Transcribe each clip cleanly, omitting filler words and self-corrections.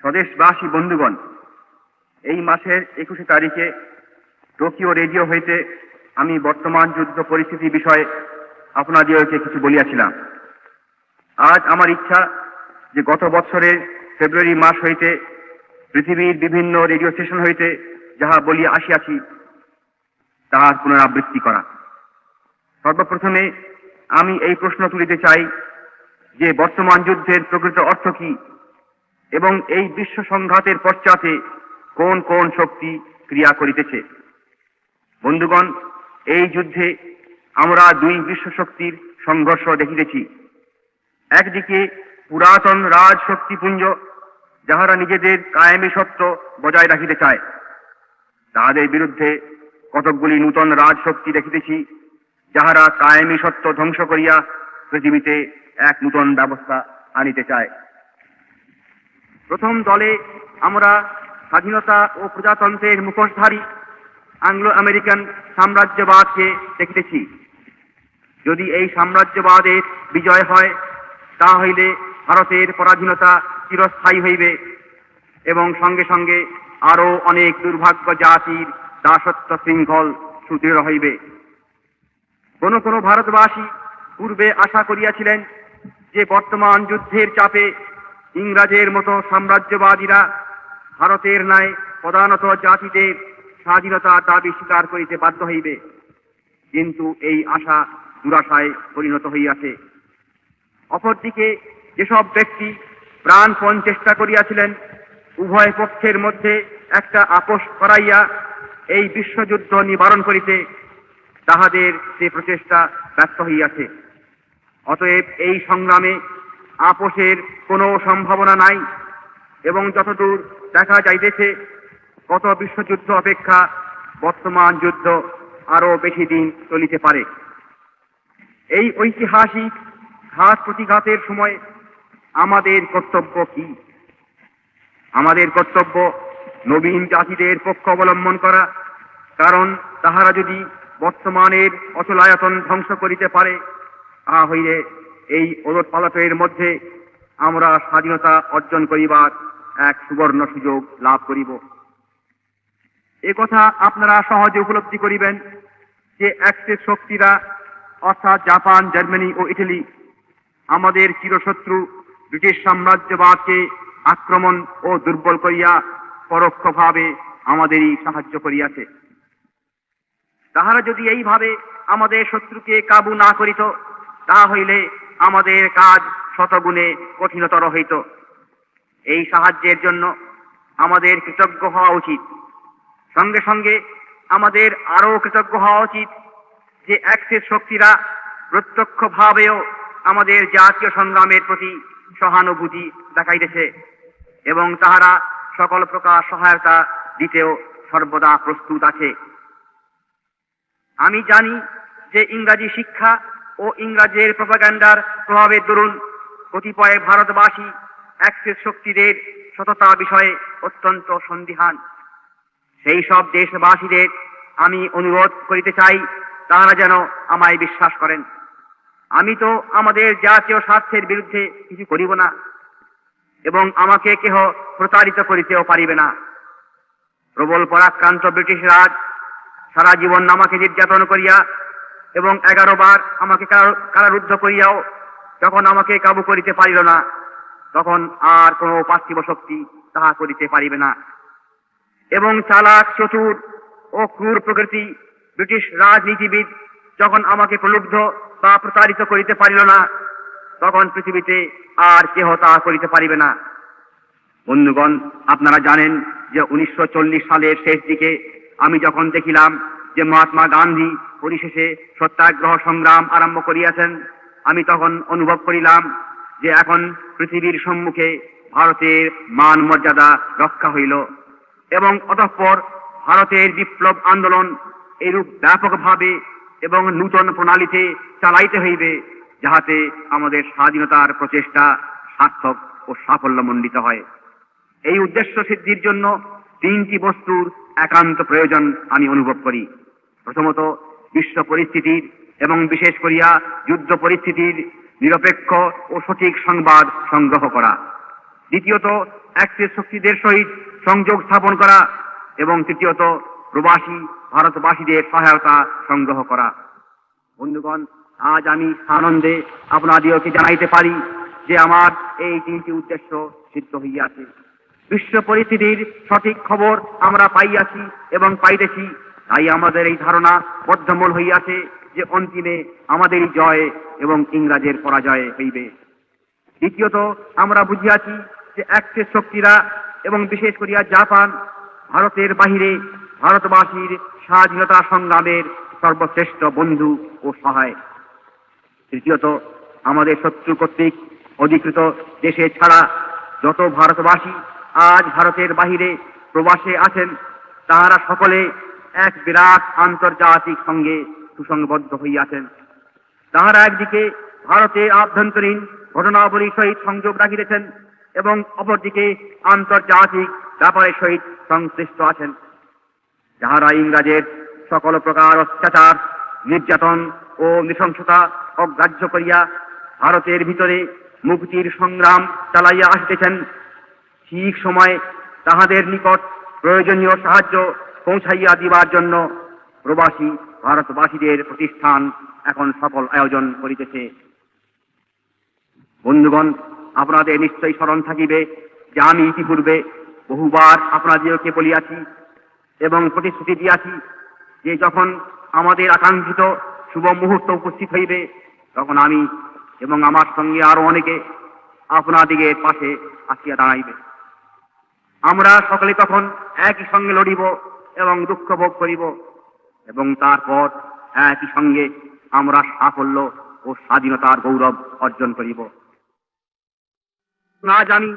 স্বদেশবাসী বন্ধুগণ, এই মাসের 21 তারিখে টোকিও রেডিও হইতে আমি বর্তমান যুদ্ধ পরিস্থিতি বিষয়ে আপনাদিগকে কিছু বলিয়াছিলাম। আজ আমার ইচ্ছা যে গত বৎসরের ফেব্রুয়ারি মাস হইতে পৃথিবীর বিভিন্ন রেডিও স্টেশন হইতে যাহা বলিয়া আসিয়াছি তাহার পুনরাবৃত্তি করা। সর্বপ্রথমে আমি এই প্রশ্ন তুলিতে চাই যে বর্তমান যুদ্ধের প্রকৃত অর্থ কি এবং এই বিশ্ব সংঘাতের পশ্চাতে কোন কোন শক্তি ক্রিয়া করিতেছে। বন্ধুগণ, এই যুদ্ধে আমরা দুই বিশ্ব শক্তির সংঘর্ষ দেখিতেছি। একদিকে পুরাতন রাজ শক্তিপুঞ্জ, যাহারা নিজেদের কায়েমি সত্য বজায় রাখিতে চায়, তাহাদের বিরুদ্ধে কতকগুলি নূতন রাজ শক্তি দেখিতেছি, যাহারা কায়েমি সত্য ধ্বংস করিয়া পৃথিবীতে এক নূতন ব্যবস্থা আনিতে চায়। প্রথম দলে আমরা স্বাধীনতা ও প্রজাতন্ত্রের মুখোশধারী আংলো আমেরিকান সাম্রাজ্যবাদকে দেখিতেছি। যদি এই সাম্রাজ্যবাদের বিজয় হয়, তা হইলে ভারতের পরাধীনতা চিরস্থায়ী হইবে এবং সঙ্গে সঙ্গে আরো অনেক দুর্ভাগ্য জাতির দাসত্ব শৃঙ্খল সুদৃঢ় হইবে। কোন কোন ভারতবাসী পূর্বে আশা করিয়াছিলেন যে বর্তমান যুদ্ধের চাপে ইংরাজের মতো সাম্রাজ্যবাদীরা ভারতের ন্যায় প্রধানত জাতিদের স্বাধীনতার দাবি স্বীকার করিতে বাধ্য হইবে, কিন্তু এই আশা দুরাশায় পরিণত হইয়াছে। অপরদিকে যেসব ব্যক্তি প্রাণপণ চেষ্টা করিয়াছিলেন উভয় পক্ষের মধ্যে একটা আপোষ করাইয়া এই বিশ্বযুদ্ধ নিবারণ করিতে, তাহাদের সে প্রচেষ্টা ব্যর্থ হইয়াছে। অতএব এই সংগ্রামে আপোষের কোনো সম্ভাবনা নাই এবং যতদূর দেখা যাইতেছে গত বিশ্বযুদ্ধ অপেক্ষা বর্তমান যুদ্ধ আরো বেশি দিন চলিতে পারে। এই ঐতিহাসিক ঘাত প্রতিঘাতের সময় আমাদের কর্তব্য কি? আমাদের কর্তব্য নবীন জাতিদের পক্ষ অবলম্বন করা, কারণ তাহারা যদি বর্তমানের অচলায়তন ধ্বংস করিতে পারে, তাহা হইলে এই ওলটপালটের মধ্যে আমরা স্বাধীনতা অর্জন করিবার এক সুবর্ণ সুযোগ লাভ করিব। এ কথা আপনারা সহজে উপলব্ধি করিবেন যে অ্যাক্সিস শক্তিরা অর্থাৎ জাপান, জার্মানি ও ইটালি আমাদের চিরশত্রু ব্রিটিশ সাম্রাজ্যবাদকে আক্রমণ ও দুর্বল করিয়া পরোক্ষভাবে আমাদেরই সাহায্য করিয়াছে। তাহারা যদি এইভাবে আমাদের শত্রুকে কাবু না করিত, তাহা হইলে আমাদের কাজ শতগুণে কঠিনতর হইত। এই সাহায্যের জন্য আমাদের কৃতজ্ঞ হওয়া উচিত। সঙ্গে সঙ্গে আমাদের আরো কৃতজ্ঞ হওয়া উচিত যে অ্যাক্সিস শক্তিরা প্রত্যক্ষভাবেও আমাদের জাতীয় সংগ্রামের প্রতি সহানুভূতি দেখাইতেছে এবং তাহারা সকল প্রকার সহায়তা দিতেও সর্বদা প্রস্তুত আছে। আমি জানি যে ইংরাজি শিক্ষা ও ইংরাজের প্রপাগান্ডার প্রভাবের দরুন কতিপয় ভারতবাসী অ্যাক্সিস শক্তিদের সততা বিষয়ে অত্যন্ত সন্দিহান। সেই সব দেশবাসীদের আমি অনুরোধ করিতে চাই তাহারা যেন আমায় বিশ্বাস করেন। আমি তো আমাদের জাতীয় স্বার্থের বিরুদ্ধে কিছু করিব না এবং আমাকে কেহ প্রতারিত করিতেও পারিবে না। প্রবল পরাক্রান্ত ব্রিটিশ রাজ সারা জীবন আমাকে নির্যাতন করিয়া এবং 11 বার আমাকে কারারুদ্ধ করিয়াও যখন আমাকে কাবু করিতে পারিল না, তখন আর কোনো পার্থিব শক্তি তাহা করিতে পারিবে না। এবং চালাক, চতুর ও ক্রূর প্রকৃতি ব্রিটিশ রাজনীতিবিদ যখন আমাকে প্রলুব্ধ বা প্রতারিত করিতে পারিল না, তখন পৃথিবীতে আর কেহ তাহা করিতে পারিবে না। বন্ধুগণ, আপনারা জানেন যে 1940 সালের শেষ দিকে আমি যখন দেখিলাম যে মহাত্মা গান্ধী পরিশেষে সত্যাগ্রহ সংগ্রাম আরম্ভ করিয়াছেন, আমি তখন অনুভব করিলাম যে এখন পৃথিবীর সম্মুখে ভারতের মান মর্যাদা রক্ষা হইল এবং অতঃপর ভারতের বিপ্লব আন্দোলন এরূপ ব্যাপকভাবে এবং নূতন প্রণালীতে চালাইতে হইবে যাহাতে আমাদের স্বাধীনতার প্রচেষ্টা সার্থক ও সাফল্যমণ্ডিত হয়। এই উদ্দেশ্য সিদ্ধির জন্য 3টি বস্তুর একান্ত প্রয়োজন আমি অনুভব করি। প্রথমত, বিশ্ব পরিস্থিতির এবং বিশেষ করিয়া যুদ্ধ পরিস্থিতির নিরপেক্ষ ও সঠিক সংবাদ সংগ্রহ করা। দ্বিতীয়ত, অ্যাক্সিস শক্তিদের সহিত সংযোগ স্থাপন করা এবং তৃতীয়ত প্রবাসী ভারতবাসীদের সহায়তা সংগ্রহ করা। বন্ধুগণ, আজ আমি আনন্দে আপনাদিওকে জানাইতে পারি যে আমার এই তিনটি উদ্দেশ্য সিদ্ধ হইয়াছে। বিশ্ব পরিস্থিতির সঠিক খবর আমরা পাইয়াছি এবং পাইতেছি, তাই আমাদের এই ধারণা বদ্ধমূল হইয়াছে যে অন্তিমে আমাদেরই জয় এবং ইংরাজের পরাজয় হইবে। দ্বিতীয়ত, আমরা বুঝিয়াছি যে অ্যাক্সিস শক্তিরা এবং বিশেষ করিয়া জাপান ভারতের বাহিরে ভারতবাসীর স্বাধীনতা সংগ্রামের সর্বশ্রেষ্ঠ বন্ধু ও সহায়। তৃতীয়ত, আমাদের শত্রু কর্তৃক অধিকৃত দেশে ছাড়া যত ভারতবাসী আজ ভারতের বাহিরে প্রবাসে আছেন, তাহারা সকলে এক বিরাট আন্তর্জাতিক সঙ্গে সুসংবদ্ধ হইয়াছেন। তাহারা একদিকে ভারতের আভ্যন্তরীণ ঘটনাবলীর সহিত সংযোগ রাখিতেছেন এবং অপরদিকে আন্তর্জাতিক ব্যাপারের সহিত সংশ্লিষ্ট আছেন। যাহারা ইংরাজের সকল প্রকার অত্যাচার, নির্যাতন ও নৃশংসতা অগ্রাহ্য করিয়া ভারতের ভিতরে মুক্তির সংগ্রাম চালাইয়া আসিতেছেন, ঠিক সময়ে তাহাদের নিকট প্রয়োজনীয় সাহায্য পৌঁছাইয়া দিবার জন্য প্রবাসী ভারতবাসীদের প্রতিষ্ঠান এখন সফল আয়োজন করিতেছে। বন্ধুগণ, আপনাদের নিশ্চয়ই স্মরণ থাকিবে যে আমি ইতিপূর্বে বহুবার আপনাদেরকে বলিয়াছি এবং প্রতিশ্রুতি দিয়াছি যে যখন আমাদের আকাঙ্ক্ষিত শুভ মুহূর্ত উপস্থিত হইবে, তখন আমি এবং আমার সঙ্গে আরো অনেকে আপনাদিগের পাশে আসিয়া দাঁড়াইবে। আমরা সকলে তখন একই সঙ্গে লড়িব এবং দুঃখ ভোগ করিব এবং তারপর একই সঙ্গে আমরা সাফল্য ও স্বাধীনতার গৌরব অর্জন করিব। না জানি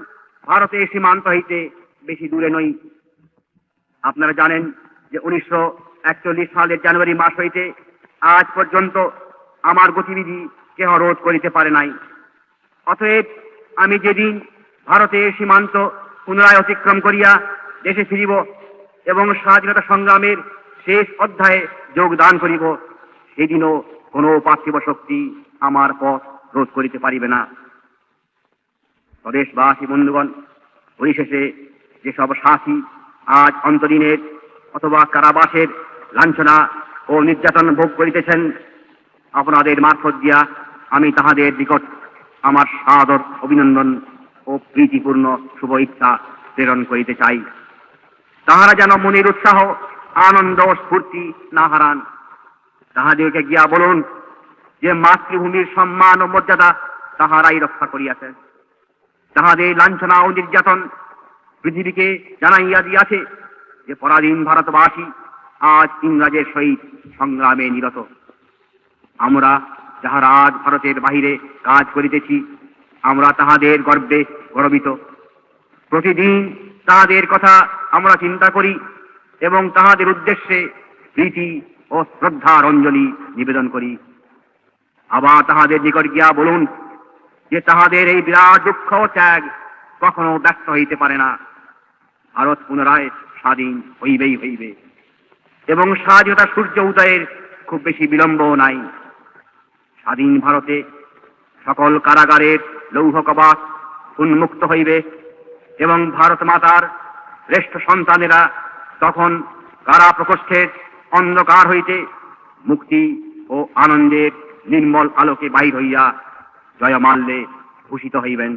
ভারতের সীমান্ত হইতে বেশি দূরে নই। আপনারা জানেন যে 1941 সালের জানুয়ারি মাস হইতে আজ পর্যন্ত আমার গতিবিধি কেহ রোধ করিতে পারে নাই। অতএব আমি যেদিন ভারতের সীমান্ত পুনরায় অতিক্রম করিয়া দেশে ফিরিব এবং স্বাধীনতা সংগ্রামের শেষ অধ্যায়ে যোগদান করিব, সেদিনও কোনো পার্থিব শক্তি আমার পথ রোধ করিতে পারিবে না। স্বদেশবাসী বন্ধুগণ, পরিশেষে যেসব সাথী আজ অন্তরীণের অথবা কারাবাসের লাঞ্ছনা ও নির্যাতন ভোগ করিতেছেন, আপনাদের মারফত দিয়া আমি তাহাদের নিকট আমার সাদর অভিনন্দন ও প্রীতিপূর্ণ শুভ ইচ্ছা প্রেরণ করিতে চাই। তাহারা যেন মনের উৎসাহ, আনন্দ ও স্ফূর্তি না হারান। তাহাদেরকে গিয়া বলুন যে মাতৃভূমির সম্মান ও মর্যাদা তাহারাই রক্ষা করিয়াছেন। তাহাদের লাঞ্ছনা ও নির্যাতন পৃথিবীকে জানাইয়া দিয়াছে যে পরাধীন ভারতবাসী আজ ইংরাজের সহিত সংগ্রামে নিরত। আমরা যাহারা আজ ভারতের বাহিরে কাজ করিতেছি, আমরা তাহাদের গর্বে গর্বিত। প্রতিদিন তাহাদের কথা আমরা চিন্তা করি এবং তাহাদের উদ্দেশ্যে প্রীতি ও শ্রদ্ধার অঞ্জলি নিবেদন করি। আবার তাহাদের নিকট গিয়া বলুন যে তাহাদের এই বিরাট দুঃখ ও ত্যাগ কখনো ব্যর্থ হইতে পারে না। ভারত পুনরায় স্বাধীন হইবেই হইবে এবং স্বাধীনতা সূর্য উদয়ের খুব বেশি বিলম্বও নাই। স্বাধীন ভারতে সকল কারাগারের লৌহ কবাট উন্মুক্ত হইবে এবং ভারত মাতার শ্রেষ্ঠ সন্তানেরা তখন কারা প্রকোষ্ঠের অন্ধকার হইতে মুক্তি ও আনন্দের নির্মল আলোকে বাহির হইয়া জয়মাল্যে ভূষিত হইবেন।